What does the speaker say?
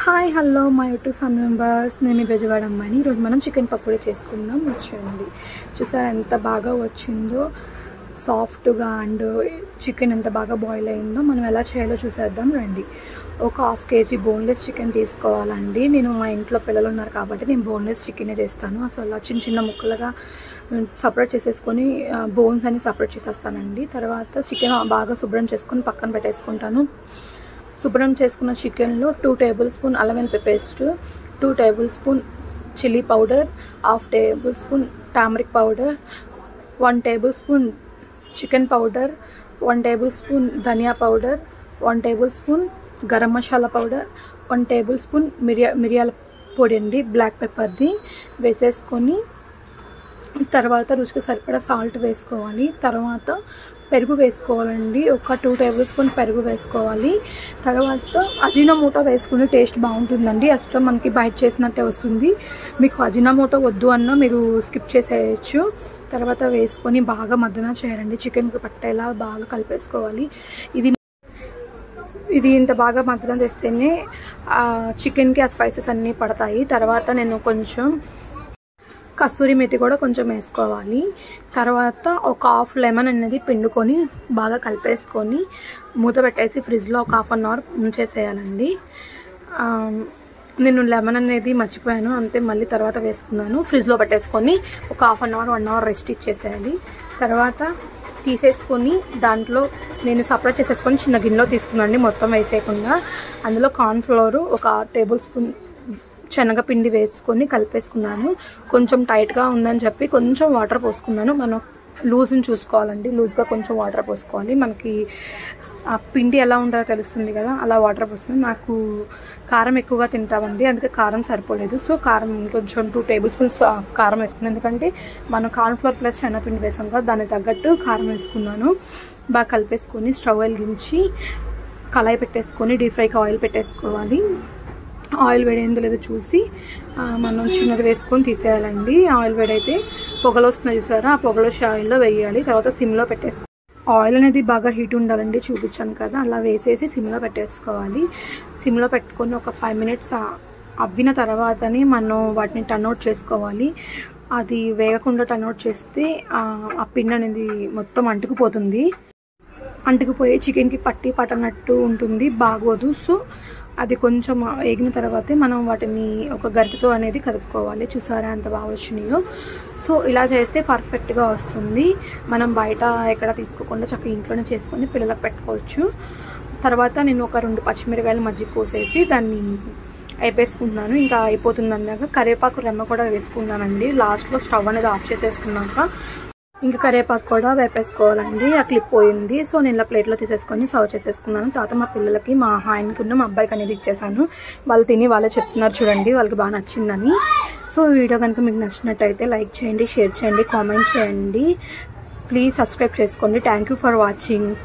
Hi hello మా YouTube family members, నేను మీ బెజవాడ అమ్మాయిని. ఈరోజు మనం చికెన్ పకోడీ చేసుకుందాం. వచ్చేయండి. చూసారా ఎంత బాగా వచ్చిందో, సాఫ్ట్గా. అండ్ చికెన్ ఎంత బాగా బాయిల్ అయిందో. మనం ఎలా చేయాలో చూసేద్దాం రండి. ఒక 1/2 kg బోన్లెస్ చికెన్ తీసుకోవాలండి. నేను మా ఇంట్లో పిల్లలు ఉన్నారు కాబట్టి నేను బోన్లెస్ చికెనే చేస్తాను. అసలు చిన్న చిన్న ముక్కలుగా సపరేట్ చేసేసుకొని బోన్స్ అన్ని సపరేట్ చేసేస్తానండి. తర్వాత చికెన్ బాగా శుభ్రం చేసుకొని పక్కన పెట్టేసుకుంటాను. శుభ్రం చేసుకున్న చికెన్లో 2 tablespoon అల్లం వెల్లుల్లి paste, 2 tablespoon chilli powder, 1/2 tablespoon turmeric powder, 1 tablespoon chicken powder, 1 tablespoon ధనియా powder, 1 tablespoon garam masala powder, 1 tablespoon మిరియాల పొడి అండి, బ్లాక్ పెప్పర్ది వేసేసుకొని తర్వాత రుచికి సరిపడా సాల్ట్ వేసుకోవాలి. తర్వాత పెరుగు వేసుకోవాలండి. ఒక 2 tablespoon పెరుగు వేసుకోవాలి. తర్వాత అజినోమోటో వేసుకుని టేస్ట్ బాగుంటుందండి. అసలు మనకి బయట చేసినట్టే వస్తుంది. మీకు అజినోమోటో వద్దు అన్నా మీరు స్కిప్ చేసేయచ్చు. తర్వాత వేసుకొని బాగా మద్దన చేయాలండి. చికెన్కి పట్టేలా బాగా కలిపేసుకోవాలి. ఇది ఇంత బాగా మద్దన చేస్తేనే చికెన్కి ఆ స్పైసెస్ అన్నీ పడతాయి. తర్వాత నేను కొంచెం కస్తూరి మెతి కూడా కొంచెం వేసుకోవాలి. తర్వాత ఒక 1/2 లెమన్ అనేది పిండుకొని బాగా కలిపేసుకొని మూత పెట్టేసి ఫ్రిడ్జ్లో ఒక 1/2 hour ఉంచేసేయాలండి. నేను లెమన్ అనేది మర్చిపోయాను, అంతే మళ్ళీ తర్వాత వేసుకున్నాను. ఫ్రిడ్జ్లో పెట్టేసుకొని ఒక 1/2 hour 1 hour రెస్ట్ ఇచ్చేసేయాలి. తర్వాత తీసేసుకొని దాంట్లో నేను సపరేట్ చేసేసుకొని చిన్న గిన్నెలో తీసుకున్నాను మొత్తం వేసేయకుండా. అందులో కార్న్ఫ్లోర్ 1 tablespoon శనగపిండి వేసుకొని కలిపేసుకున్నాను. కొంచెం టైట్గా ఉందని చెప్పి కొంచెం వాటర్ పోసుకున్నాను. మనం లూజ్ని చూసుకోవాలండి. లూజ్గా కొంచెం వాటర్ పోసుకోవాలి. మనకి ఆ పిండి ఎలా ఉంటుందో తెలుస్తుంది కదా, అలా వాటర్ పోస్తుంది. నాకు కారం ఎక్కువగా తింటామండి, అందుకే కారం సరిపోలేదు. సో కారం కొంచెం 2 tablespoons కారం వేసుకున్నాను. ఎందుకంటే మనం కార్న్ఫ్లోర్ ప్లస్ శనగపిండి వేసాం కదా, దానికి తగ్గట్టు కారం వేసుకున్నాను. బాగా కలిపేసుకొని స్టవ్ వెలిగించి కళాయి పెట్టేసుకొని డీప్ ఫ్రైకి ఆయిల్ పెట్టేసుకోవాలి. ఆయిల్ వేడైందో లేదో చూసి మనం చిన్నది వేసుకొని తీసేయాలండి. ఆయిల్ వేడైతే పొగలు వస్తున్నాయి చూసారా, ఆ పొగలు వచ్చే ఆయిల్లో వేయాలి. తర్వాత సిమ్లో పెట్టేసుకోవాలి. ఆయిల్ అనేది బాగా హీట్ ఉండాలండి, చూపించాను కదా, అలా వేసేసి సిమ్లో పెట్టేసుకోవాలి. సిమ్లో పెట్టుకొని ఒక 5 minutes అవ్విన తర్వాతనే మనం వాటిని టర్న్ అవుట్ చేసుకోవాలి. అది వేగకుండా టర్న్ అవుట్ చేస్తే ఆ పిండి అనేది మొత్తం అంటుకుపోతుంది. అంటుకుపోయి చికెన్కి పట్టనట్టు ఉంటుంది, బాగోదు. సో అది కొంచెం వేగిన తర్వాతే మనం వాటిని ఒక గరిటెతో అనేది కలుపుకోవాలి. చూసారా ఎంత బాగా వచ్చినాయో. సో ఇలా చేస్తే పర్ఫెక్ట్గా వస్తుంది. మనం బయట ఎక్కడ తీసుకోకుండా చక్కగా ఇంట్లోనే చేసుకొని పిల్లలకు పెట్టుకోవచ్చు. తర్వాత నేను ఒక 2 పచ్చిమిరకాయలు మజ్జిగ కోసేసి దాన్ని వేపేసుకుంటున్నాను. ఇంకా అయిపోతుంది అన్నాక కరివేపాకు రెమ్మ కూడా వేసుకున్నానండి. లాస్ట్లో స్టవ్ అనేది ఆఫ్ చేసేసుకున్నాక ఇంకా కరివేపాకు కూడా వేపేసుకోవాలండి. ఆ క్లిప్ పోయింది. సో నేను ఇలా ప్లేట్లో తీసేసుకొని సర్వ్ చేసేసుకున్నాను. తర్వాత మా పిల్లలకి, మా ఆయనకి ఉన్న మా అబ్బాయికి అనేది ఇచ్చేసాను. వాళ్ళు తిని వాళ్ళే చెప్తున్నారు చూడండి వాళ్ళకి బాగా నచ్చిందని. సో వీడియో కనుక మీకు నచ్చినట్టయితే లైక్ చేయండి, షేర్ చేయండి, కామెంట్ చేయండి. ప్లీజ్ సబ్స్క్రైబ్ చేసుకోండి. Thank you for watching.